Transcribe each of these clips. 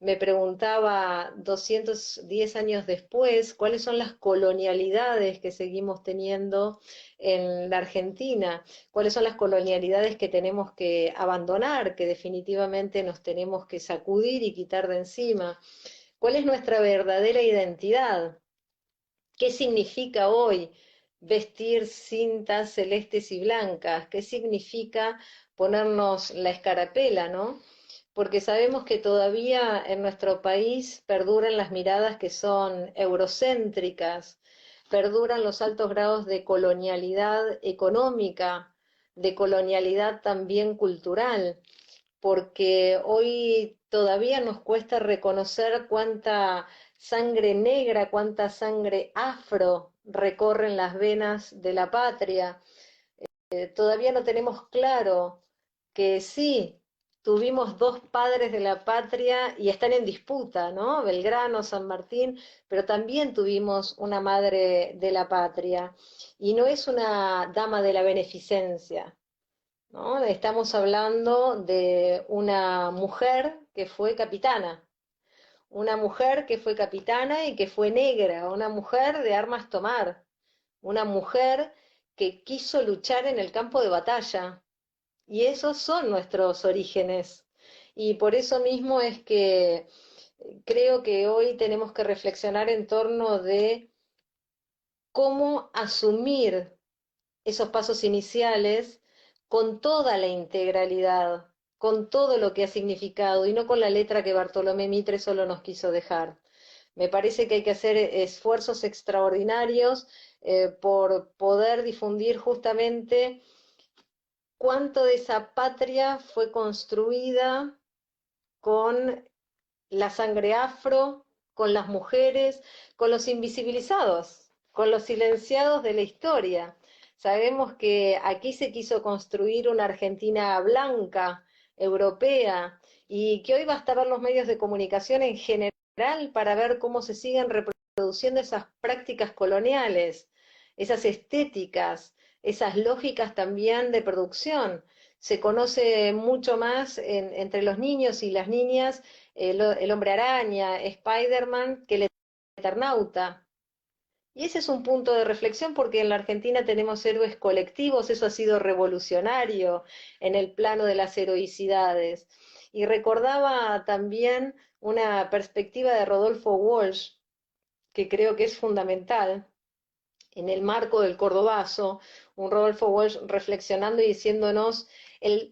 me preguntaba 210 años después, cuáles son las colonialidades que seguimos teniendo en la Argentina, cuáles son las colonialidades que tenemos que abandonar, que definitivamente nos tenemos que sacudir y quitar de encima. ¿Cuál es nuestra verdadera identidad? ¿Qué significa hoy vestir cintas celestes y blancas? ¿Qué significa ponernos la escarapela, ¿no? Porque sabemos que todavía en nuestro país perduran las miradas que son eurocéntricas, perduran los altos grados de colonialidad económica, de colonialidad también cultural, porque hoy todavía nos cuesta reconocer cuánta sangre negra, cuánta sangre afro recorren las venas de la patria. Todavía no tenemos claro que sí, tuvimos dos padres de la patria y están en disputa, ¿no? Belgrano, San Martín, pero también tuvimos una madre de la patria. Y no es una dama de la beneficencia, ¿no? Estamos hablando de una mujer que fue capitana, una mujer que fue capitana y que fue negra, una mujer de armas tomar, una mujer que quiso luchar en el campo de batalla. Y esos son nuestros orígenes. Y por eso mismo es que creo que hoy tenemos que reflexionar en torno de cómo asumir esos pasos iniciales con toda la integralidad, con todo lo que ha significado y no con la letra que Bartolomé Mitre solo nos quiso dejar. Me parece que hay que hacer esfuerzos extraordinarios por poder difundir justamente cuánto de esa patria fue construida con la sangre afro, con las mujeres, con los invisibilizados, con los silenciados de la historia. Sabemos que aquí se quiso construir una Argentina blanca, europea, y que hoy basta ver los medios de comunicación en general para ver cómo se siguen reproduciendo esas prácticas coloniales, esas estéticas, esas lógicas también de producción. Se conoce mucho más entre los niños y las niñas el hombre araña, Spider-Man, que el Eternauta. Y ese es un punto de reflexión porque en la Argentina tenemos héroes colectivos, eso ha sido revolucionario en el plano de las heroicidades. Y recordaba también una perspectiva de Rodolfo Walsh, que creo que es fundamental, en el marco del Cordobazo, un Rodolfo Walsh reflexionando y diciéndonos,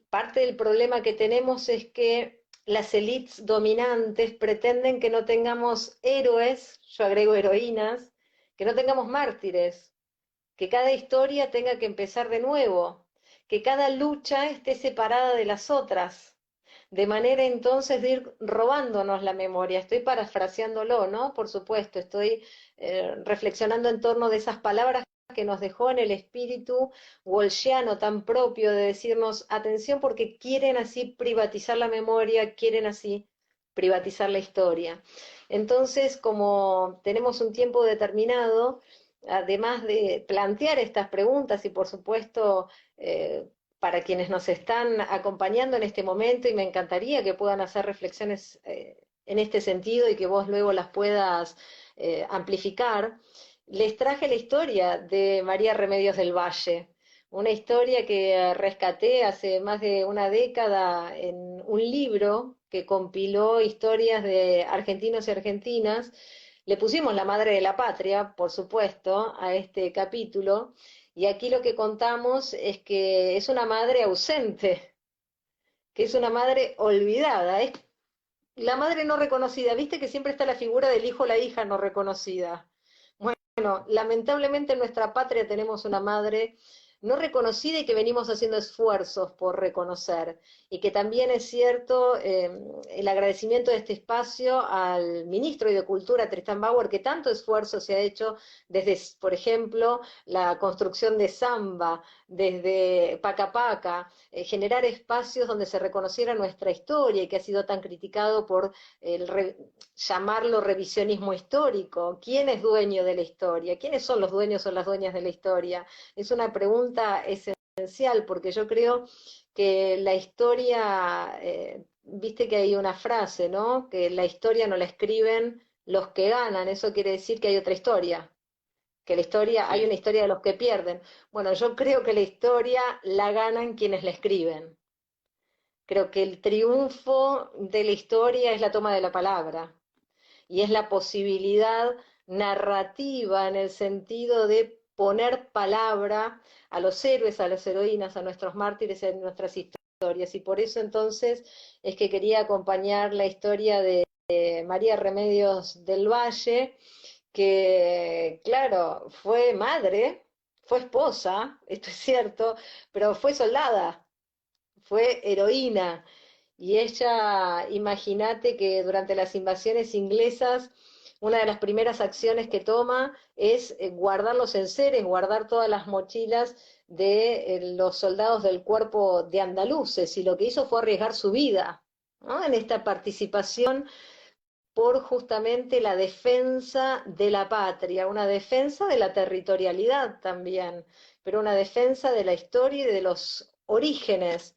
parte del problema que tenemos es que las élites dominantes pretenden que no tengamos héroes, yo agrego heroínas, que no tengamos mártires, que cada historia tenga que empezar de nuevo, que cada lucha esté separada de las otras, de manera entonces de ir robándonos la memoria. Estoy parafraseándolo, ¿no? Por supuesto, estoy reflexionando en torno de esas palabras que nos dejó en el espíritu walshiano tan propio de decirnos atención porque quieren así privatizar la memoria, quieren así privatizar la historia. Entonces, como tenemos un tiempo determinado, además de plantear estas preguntas y por supuesto para quienes nos están acompañando en este momento y me encantaría que puedan hacer reflexiones en este sentido y que vos luego las puedas amplificar, les traje la historia de María Remedios del Valle, una historia que rescaté hace más de una década en un libro que compiló historias de argentinos y argentinas. Le pusimos la madre de la patria, por supuesto, a este capítulo, y aquí lo que contamos es que es una madre ausente, que es una madre olvidada, es la madre no reconocida. Viste que siempre está la figura del hijo o la hija no reconocida. Bueno, lamentablemente en nuestra patria tenemos una madre no reconocida y que venimos haciendo esfuerzos por reconocer. Y que también es cierto el agradecimiento de este espacio al ministro de Cultura, Tristán Bauer, que tanto esfuerzo se ha hecho desde, por ejemplo, la construcción de Samba, desde Pacapaca, generar espacios donde se reconociera nuestra historia y que ha sido tan criticado por llamarlo revisionismo histórico. ¿Quién es dueño de la historia? ¿Quiénes son los dueños o las dueñas de la historia? Es una pregunta esencial porque yo creo que la historia viste que hay una frase, ¿no? Que la historia no la escriben los que ganan, eso quiere decir que hay otra historia, que la historia, hay una Sí, historia de los que pierden. Bueno, yo creo que la historia la ganan quienes la escriben. Creo que el triunfo de la historia es la toma de la palabra y es la posibilidad narrativa en el sentido de poner palabra a los héroes, a las heroínas, a nuestros mártires en nuestras historias. Y por eso entonces es que quería acompañar la historia de María Remedios del Valle, que claro, fue madre, fue esposa, esto es cierto, pero fue soldada, fue heroína. Y ella, imagínate que durante las invasiones inglesas, una de las primeras acciones que toma es guardar los enseres, guardar todas las mochilas de los soldados del cuerpo de andaluces, y lo que hizo fue arriesgar su vida, ¿no? En esta participación por justamente la defensa de la patria, una defensa de la territorialidad también, pero una defensa de la historia y de los orígenes.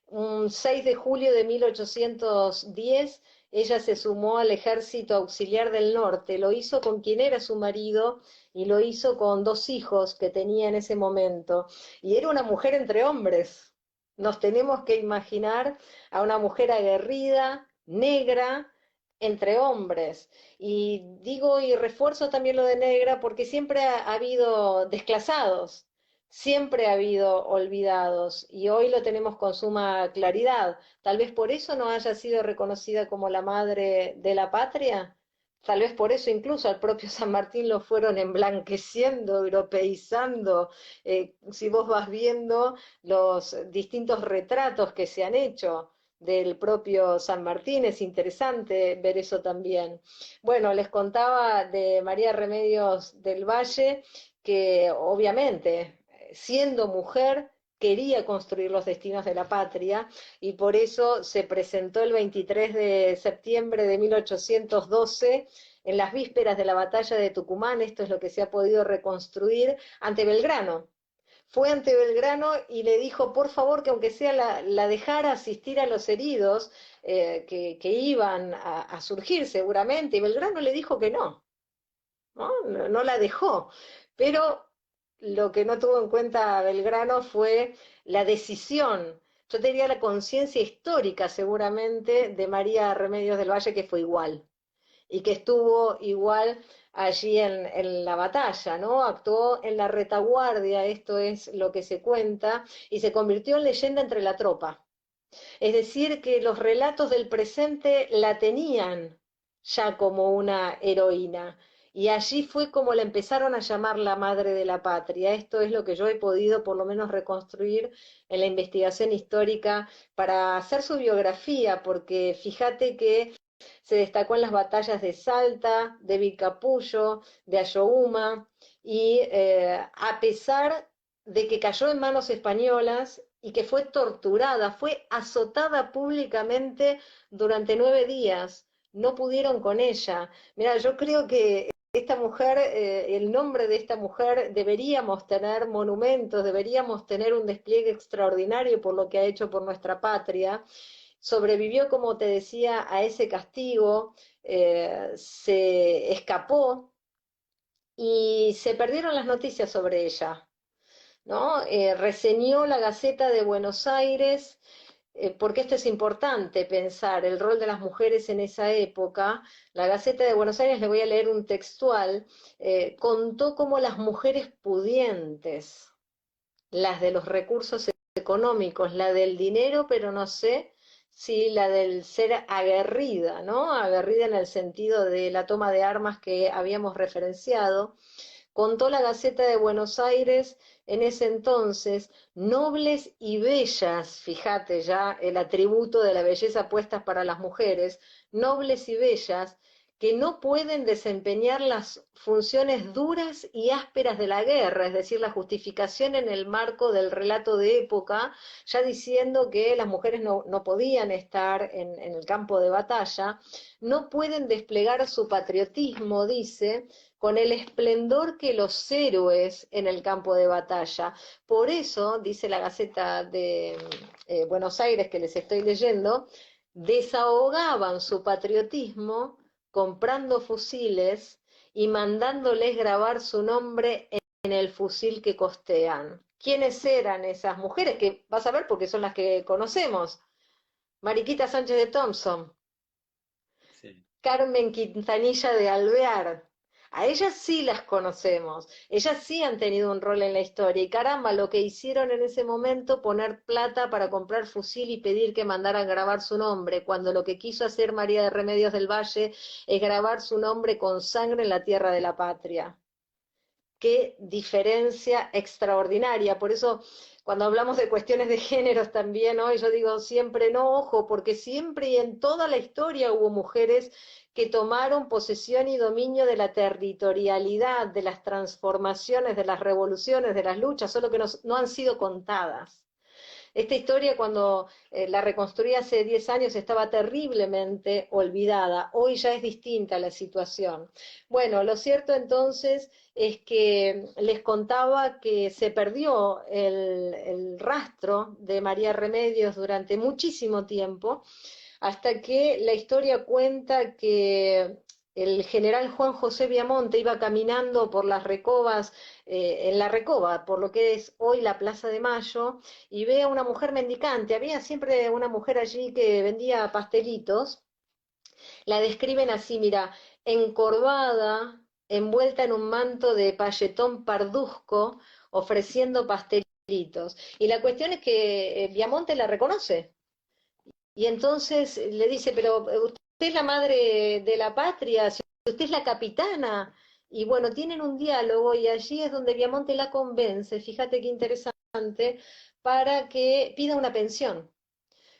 Un 6 de julio de 1810, ella se sumó al ejército auxiliar del norte, lo hizo con quien era su marido y lo hizo con dos hijos que tenía en ese momento. Y era una mujer entre hombres. Nos tenemos que imaginar a una mujer aguerrida, negra, entre hombres. Y digo y refuerzo también lo de negra porque siempre ha habido desclasados, siempre ha habido olvidados y hoy lo tenemos con suma claridad. Tal vez por eso no haya sido reconocida como la madre de la patria. Tal vez por eso incluso al propio San Martín lo fueron emblanqueciendo, europeizando. Si vos vas viendo los distintos retratos que se han hecho del propio San Martín, es interesante ver eso también. Bueno, les contaba de María Remedios del Valle, que obviamente, siendo mujer, quería construir los destinos de la patria y por eso se presentó el 23 de septiembre de 1812 en las vísperas de la batalla de Tucumán, esto es lo que se ha podido reconstruir, ante Belgrano. Fue ante Belgrano y le dijo, por favor, que aunque sea la dejara asistir a los heridos que iban a surgir seguramente, y Belgrano le dijo que no, ¿no? No, no la dejó. Pero lo que no tuvo en cuenta Belgrano fue la decisión, yo tenía la conciencia histórica seguramente de María Remedios del Valle, que fue igual y que estuvo igual allí en la batalla, ¿no? Actuó en la retaguardia, esto es lo que se cuenta, y se convirtió en leyenda entre la tropa. Es decir, que los relatos del presente la tenían ya como una heroína. Y allí fue como la empezaron a llamar la madre de la patria. Esto es lo que yo he podido por lo menos reconstruir en la investigación histórica para hacer su biografía, porque fíjate que se destacó en las batallas de Salta, de Vilcapullo, de Ayohuma, y a pesar de que cayó en manos españolas y que fue torturada, fue azotada públicamente durante 9 días, no pudieron con ella. Mira, yo creo que esta mujer, el nombre de esta mujer, deberíamos tener monumentos, deberíamos tener un despliegue extraordinario por lo que ha hecho por nuestra patria. Sobrevivió, como te decía, a ese castigo, se escapó y se perdieron las noticias sobre ella, ¿no? Reseñó la Gaceta de Buenos Aires, porque esto es importante pensar el rol de las mujeres en esa época. La Gaceta de Buenos Aires, le voy a leer un textual, contó cómo las mujeres pudientes, las de los recursos económicos, la del dinero, pero no sé si la del ser aguerrida, ¿no? Aguerrida en el sentido de la toma de armas que habíamos referenciado. Contó la Gaceta de Buenos Aires en ese entonces, nobles y bellas, fíjate ya el atributo de la belleza puestas para las mujeres, nobles y bellas, que no pueden desempeñar las funciones duras y ásperas de la guerra, es decir, la justificación en el marco del relato de época, ya diciendo que las mujeres no podían estar en el campo de batalla, no pueden desplegar su patriotismo, dice, con el esplendor que los héroes en el campo de batalla. Por eso, dice la Gaceta de Buenos Aires que les estoy leyendo, desahogaban su patriotismo comprando fusiles y mandándoles grabar su nombre en el fusil que costean. ¿Quiénes eran esas mujeres? Que vas a ver porque son las que conocemos. Mariquita Sánchez de Thompson, Sí. Carmen Quintanilla de Alvear. A ellas sí las conocemos, ellas sí han tenido un rol en la historia y caramba, lo que hicieron en ese momento, poner plata para comprar fusil y pedir que mandaran grabar su nombre, cuando lo que quiso hacer María de Remedios del Valle es grabar su nombre con sangre en la tierra de la patria. Qué diferencia extraordinaria. Por eso, cuando hablamos de cuestiones de géneros también, hoy yo digo siempre no, ojo, porque siempre y en toda la historia hubo mujeres que tomaron posesión y dominio de la territorialidad, de las transformaciones, de las revoluciones, de las luchas, solo que no han sido contadas. Esta historia cuando la reconstruí hace 10 años estaba terriblemente olvidada, hoy ya es distinta la situación. Bueno, lo cierto entonces es que les contaba que se perdió el rastro de María Remedios durante muchísimo tiempo, hasta que la historia cuenta que el general Juan José Viamonte iba caminando por las recobas, en la recoba, por lo que es hoy la Plaza de Mayo, y ve a una mujer mendicante. Había siempre una mujer allí que vendía pastelitos. La describen así, mira, encorvada, envuelta en un manto de payetón parduzco, ofreciendo pastelitos. Y la cuestión es que Viamonte la reconoce. Y entonces le dice, pero usted es la madre de la patria, si usted es la capitana. Y bueno, tienen un diálogo y allí es donde Viamonte la convence, fíjate qué interesante, para que pida una pensión.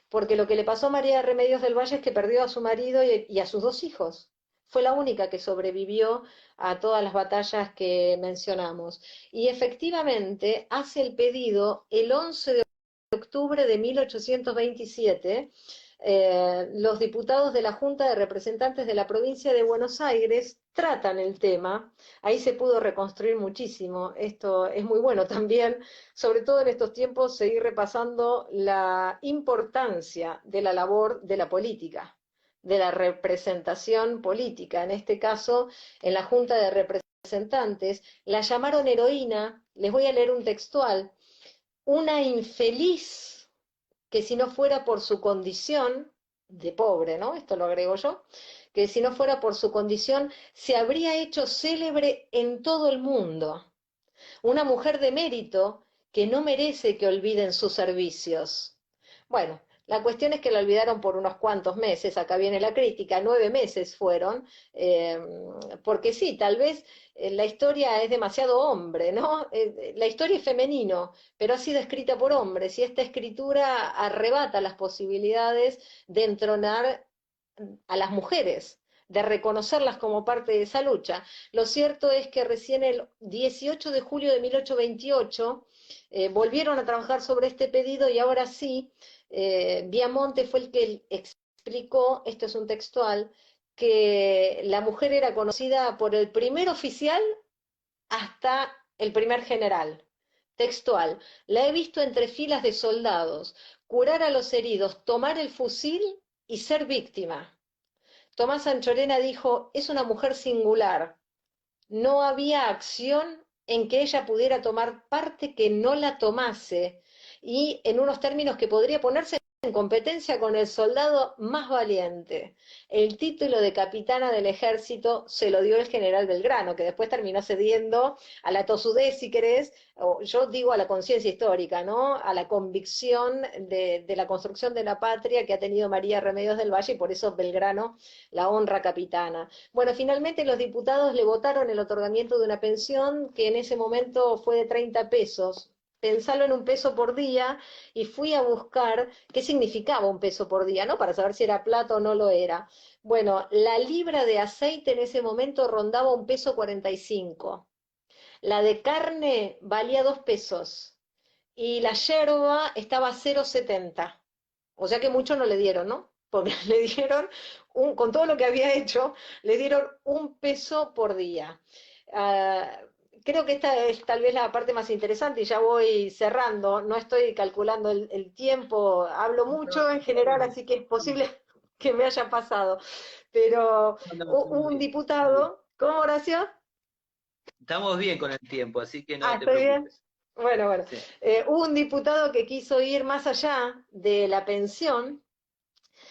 Porque lo que le pasó a María de Remedios del Valle es que perdió a su marido y a sus dos hijos. Fue la única que sobrevivió a todas las batallas que mencionamos. Y efectivamente hace el pedido el 11 de octubre de 1827, los diputados de la Junta de Representantes de la provincia de Buenos Aires tratan el tema. Ahí se pudo reconstruir muchísimo. Esto es muy bueno también, sobre todo en estos tiempos, seguir repasando la importancia de la labor de la política, de la representación política. En este caso, en la Junta de Representantes, la llamaron heroína. Les voy a leer un textual: una infeliz que si no fuera por su condición de pobre, ¿no? Esto lo agrego yo, que si no fuera por su condición se habría hecho célebre en todo el mundo. Una mujer de mérito que no merece que olviden sus servicios. Bueno, la cuestión es que la olvidaron por unos cuantos meses, acá viene la crítica, 9 meses fueron, eh, porque sí, tal vez la historia es demasiado hombre, ¿no? La historia es femenino, pero ha sido escrita por hombres y esta escritura arrebata las posibilidades de entronar a las mujeres, de reconocerlas como parte de esa lucha. Lo cierto es que recién el 18 de julio de 1828 volvieron a trabajar sobre este pedido y ahora sí, Viamonte fue el que explicó, esto es un textual, que la mujer era conocida por el primer oficial hasta el primer general. Textual, la he visto entre filas de soldados, curar a los heridos, tomar el fusil y ser víctima. Tomás Anchorena dijo, es una mujer singular. No había acción en que ella pudiera tomar parte que no la tomase y en unos términos que podría ponerse en competencia con el soldado más valiente. El título de capitana del ejército se lo dio el general Belgrano, que después terminó cediendo a la tosudez, si querés, o yo digo a la conciencia histórica, ¿no? A la convicción de la construcción de la patria que ha tenido María Remedios del Valle y por eso Belgrano la honra capitana. Bueno, finalmente los diputados le votaron el otorgamiento de una pensión que en ese momento fue de 30 pesos. Pensalo en un peso por día y fui a buscar qué significaba un peso por día, ¿no? Para saber si era plata o no lo era. Bueno, la libra de aceite en ese momento rondaba 1,45 pesos. La de carne valía 2 pesos y la yerba estaba a 0,70. O sea que mucho no le dieron, ¿no? Porque le dieron, con todo lo que había hecho, le dieron 1 peso por día. Ah, creo que esta es tal vez la parte más interesante y ya voy cerrando. No estoy calculando el tiempo, hablo No, mucho pero en general, así que es posible. que me haya pasado. Pero No, no, hubo estamos un bien, estamos bien. diputado, ¿cómo, Horacio? Estamos bien con el tiempo, así que Ah, no te ¿estoy bien? preocupes. Bueno. Sí. Hubo un diputado que quiso ir más allá de la pensión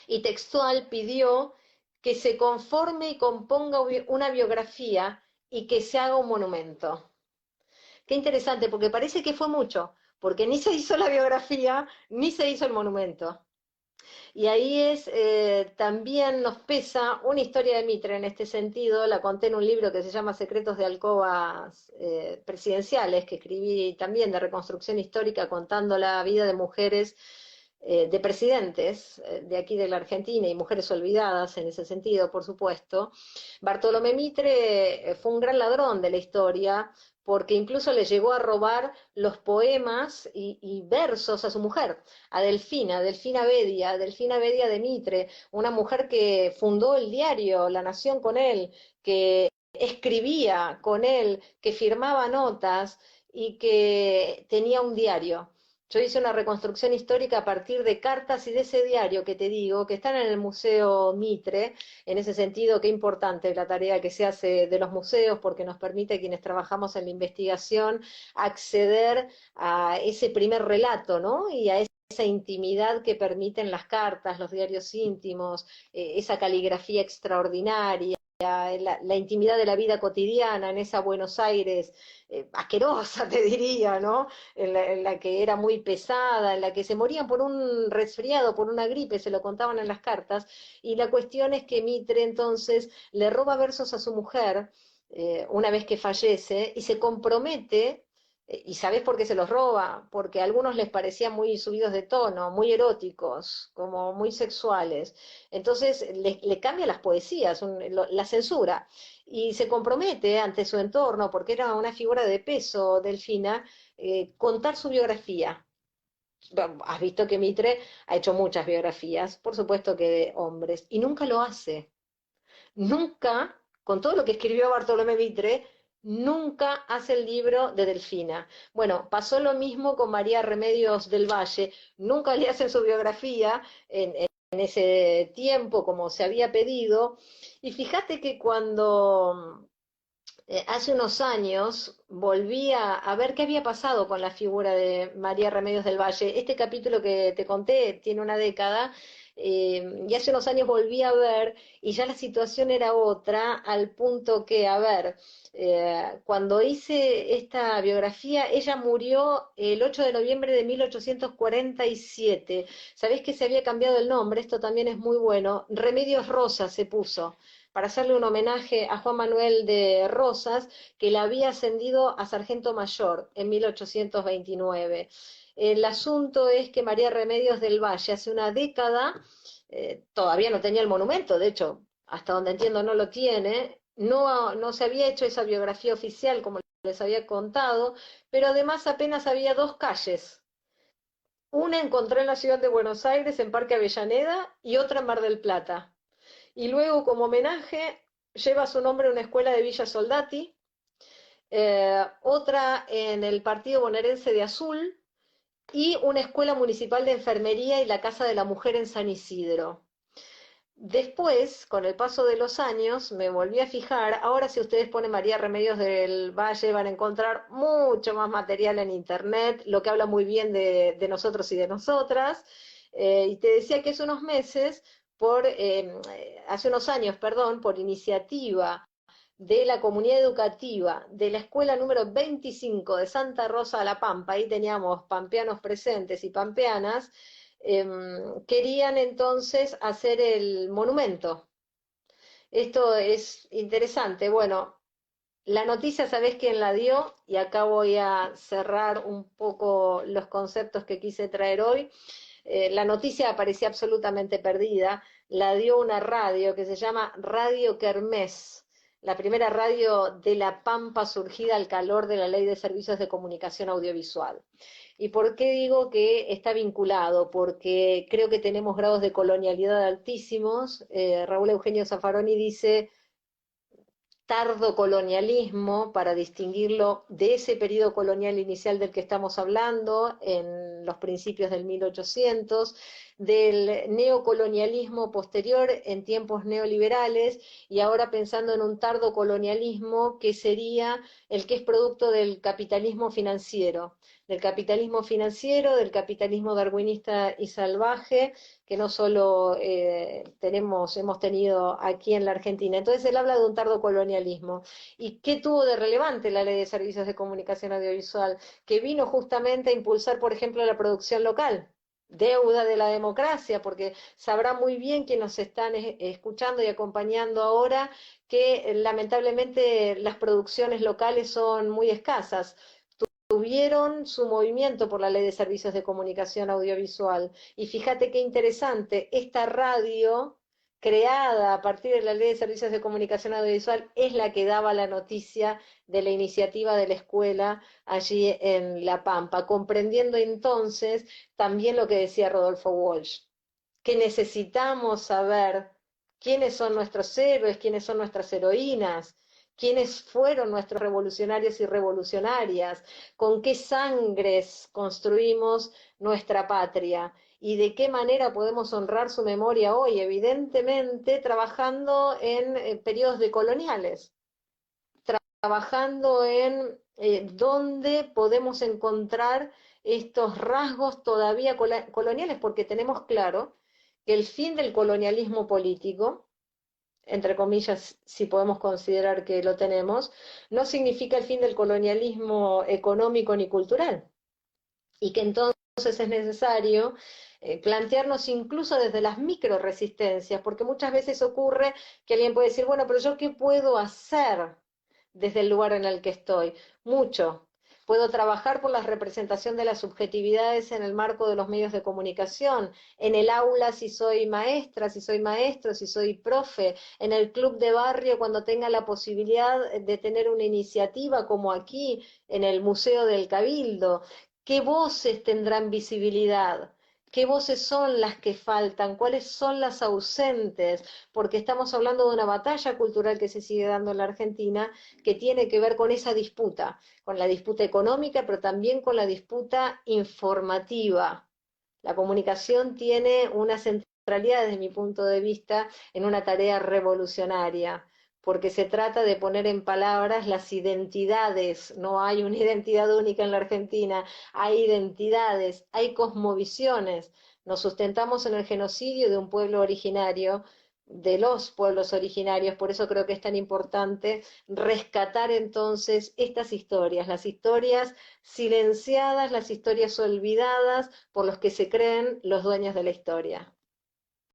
y textual pidió que se conforme y componga una biografía y que se haga un monumento. Qué interesante, porque parece que fue mucho, porque ni se hizo la biografía, ni se hizo el monumento. Y ahí también nos pesa una historia de Mitre en este sentido, la conté en un libro que se llama Secretos de Alcobas Presidenciales, que escribí también de reconstrucción histórica contando la vida de mujeres de presidentes de aquí de la Argentina y mujeres olvidadas en ese sentido, por supuesto. Bartolomé Mitre fue un gran ladrón de la historia porque incluso le llegó a robar los poemas y versos a su mujer, a Delfina Bedia de Mitre, una mujer que fundó el diario La Nación con él, que escribía con él, que firmaba notas y que tenía un diario. Yo hice una reconstrucción histórica a partir de cartas y de ese diario que te digo, que están en el Museo Mitre. En ese sentido, qué importante la tarea que se hace de los museos, porque nos permite a quienes trabajamos en la investigación acceder a ese primer relato, ¿no? Y a esa intimidad que permiten las cartas, los diarios íntimos, esa caligrafía extraordinaria, la intimidad de la vida cotidiana en esa Buenos Aires asquerosa, te diría, ¿no? En la que era muy pesada, en la que se morían por un resfriado, por una gripe, se lo contaban en las cartas, y la cuestión es que Mitre entonces le roba versos a su mujer una vez que fallece y se compromete. ¿Y sabés por qué se los roba? Porque a algunos les parecían muy subidos de tono, muy eróticos, como muy sexuales. Entonces le cambia las poesías, la censura, y se compromete ante su entorno, porque era una figura de peso, Delfina, contar su biografía. Has visto que Mitre ha hecho muchas biografías, por supuesto que de hombres, y nunca lo hace. Nunca, con todo lo que escribió Bartolomé Mitre, nunca hace el libro de Delfina. Bueno, pasó lo mismo con María Remedios del Valle, nunca le hacen su biografía en ese tiempo como se había pedido, y fíjate que cuando hace unos años volví a ver qué había pasado con la figura de María Remedios del Valle. Este capítulo que te conté tiene una década, y hace unos años volví a ver y ya la situación era otra, al punto que, a ver, cuando hice esta biografía, ella murió el 8 de noviembre de 1847. ¿Sabés que se había cambiado el nombre? Esto también es muy bueno. Remedios Rosa se puso para hacerle un homenaje a Juan Manuel de Rosas, que la había ascendido a sargento mayor en 1829. El asunto es que María Remedios del Valle hace una década todavía no tenía el monumento, de hecho, hasta donde entiendo no lo tiene, no se había hecho esa biografía oficial como les había contado, pero además apenas había dos calles. Una encontré en la ciudad de Buenos Aires, en Parque Avellaneda, y otra en Mar del Plata. Y luego, como homenaje, lleva su nombre una escuela de Villa Soldati, otra en el partido bonaerense de Azul y una escuela municipal de enfermería y la Casa de la Mujer en San Isidro. Después, con el paso de los años, me volví a fijar. Ahora, si ustedes ponen María Remedios del Valle, van a encontrar mucho más material en internet, lo que habla muy bien de nosotros y de nosotras. Y te decía que hace unos meses, hace unos años, perdón, por iniciativa de la comunidad educativa de la escuela número 25 de Santa Rosa de la Pampa, ahí teníamos pampeanos presentes y pampeanas, querían entonces hacer el monumento. Esto es interesante. Bueno, la noticia, ¿sabés quién la dio? Y acá voy a cerrar un poco los conceptos que quise traer hoy. La noticia parecía absolutamente perdida. La dio una radio que se llama Radio Kermés, la primera radio de La Pampa surgida al calor de la Ley de Servicios de Comunicación Audiovisual. ¿Y por qué digo que está vinculado? Porque creo que tenemos grados de colonialidad altísimos. Raúl Eugenio Zaffaroni dice tardocolonialismo para distinguirlo de ese periodo colonial inicial del que estamos hablando en los principios del 1800. del neocolonialismo posterior en tiempos neoliberales y ahora pensando en un tardo colonialismo que sería el que es producto del capitalismo financiero, del capitalismo darwinista y salvaje, que no solo hemos tenido aquí en la Argentina. Entonces él habla de un tardo colonialismo. ¿Y qué tuvo de relevante la Ley de Servicios de Comunicación Audiovisual? Que vino justamente a impulsar, por ejemplo, la producción local, deuda de la democracia, porque sabrá muy bien quienes nos están escuchando y acompañando ahora que lamentablemente las producciones locales son muy escasas. Tuvieron su movimiento por la Ley de Servicios de Comunicación Audiovisual. Y fíjate qué interesante, esta radio creada a partir de la Ley de Servicios de Comunicación Audiovisual es la que daba la noticia de la iniciativa de la escuela allí en La Pampa, comprendiendo entonces también lo que decía Rodolfo Walsh, que necesitamos saber quiénes son nuestros héroes, quiénes son nuestras heroínas, quiénes fueron nuestros revolucionarios y revolucionarias, con qué sangres construimos nuestra patria y de qué manera podemos honrar su memoria hoy, evidentemente trabajando en periodos decoloniales, trabajando en dónde podemos encontrar estos rasgos todavía coloniales, porque tenemos claro que el fin del colonialismo político, entre comillas, si podemos considerar que lo tenemos, no significa el fin del colonialismo económico ni cultural, y que entonces es necesario plantearnos incluso desde las micro resistencias, porque muchas veces ocurre que alguien puede decir, bueno, pero yo qué puedo hacer desde el lugar en el que estoy. Mucho. Puedo trabajar por la representación de las subjetividades en el marco de los medios de comunicación, en el aula si soy maestra, si soy maestro, si soy profe, en el club de barrio cuando tenga la posibilidad de tener una iniciativa como aquí, en el Museo del Cabildo. ¿Qué voces tendrán visibilidad? ¿Qué voces son las que faltan? ¿Cuáles son las ausentes? Porque estamos hablando de una batalla cultural que se sigue dando en la Argentina, que tiene que ver con esa disputa, con la disputa económica, pero también con la disputa informativa. La comunicación tiene una centralidad, desde mi punto de vista, en una tarea revolucionaria, porque se trata de poner en palabras las identidades. No hay una identidad única en la Argentina, hay identidades, hay cosmovisiones. Nos sustentamos en el genocidio de un pueblo originario, de los pueblos originarios, por eso creo que es tan importante rescatar entonces estas historias, las historias silenciadas, las historias olvidadas por los que se creen los dueños de la historia.